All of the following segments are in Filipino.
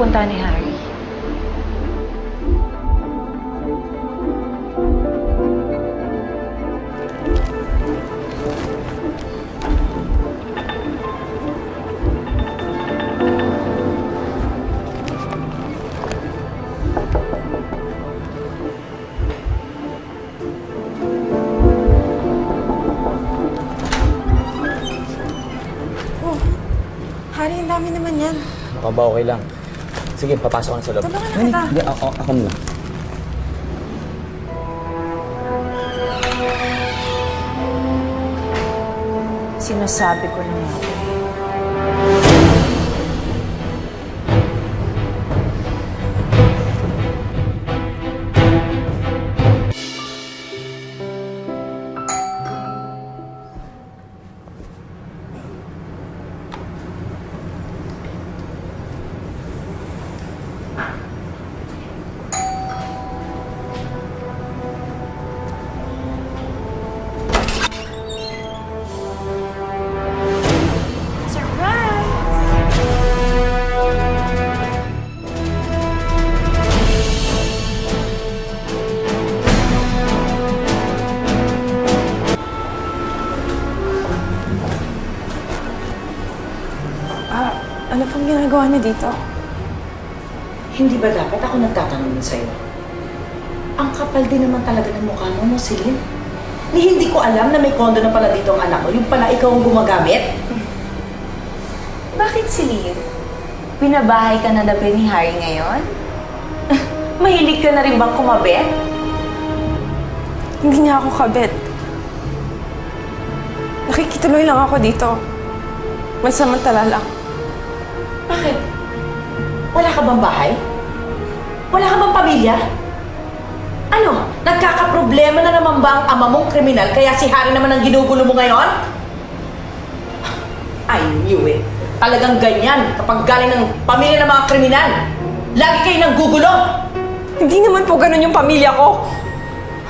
pupunta ni Harry? Harry, ang dami naman yan. Baka ba okay lang? Sige, papasok ka na sa loob. Tulungan na kita. Hindi, ako muna. Sinasabi ko na nga. Ano pong ginagawa niyo dito? Hindi ba dapat ako nagtatanong din sa'yo? Ang kapal din naman talaga ng mukha mo, Celine. Ni hindi ko alam na may kondo na pala dito ang anak ko. Yung pala ikaw ang gumagamit. Bakit, Celine? Binabahay ka na dapat ni Harry ngayon? Mahilig ka na rin bang kumabit? Hindi niya ako kabit. Nakikituloy lang ako dito. Mansamantala lang. Bakit? Wala ka bang bahay? Wala ka bang pamilya? Ano? Nagkakaproblema na naman ba ang ama mong kriminal kaya si Harry naman ang ginugulo mo ngayon? I knew it. Talagang ganyan kapag galing ng pamilya ng mga kriminal. Lagi kayo nang gugulo. Hindi naman po ganun yung pamilya ko.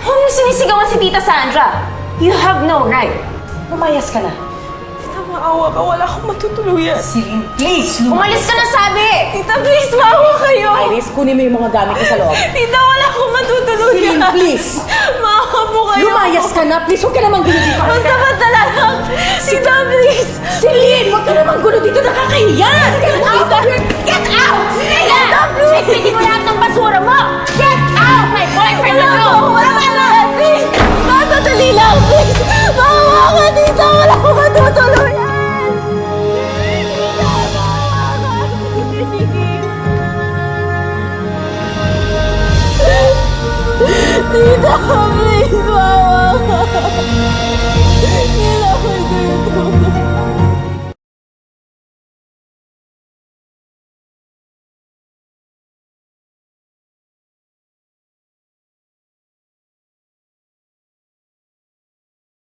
Huwag mo sinisigawan si Tita Sandra. You have no right. Lumayas ka na. Maawa ka, wala akong matutuluyan. Celine, please! Umalis ka na sabi! Tita, please, maawa kayo! Iris, kunin mo yung mga gamit ko sa loob. Tita, wala akong matutuluyan. Celine, please! Maawa po kayo. Lumayas ka na, please! Huwag ka naman gulo dito. Mansamantala lang. Tita, please! Celine, huwag ka naman gulo dito. Nakakahiya! Get out! Get out! Tita, please! Hindi mo lahat ng basura mo! Get out! My boyfriend na to! Wala ka! Please! Matatali lang, please! Maawa ka, Tita! Wala akong matutuluyan! Tita, please, maawa ka!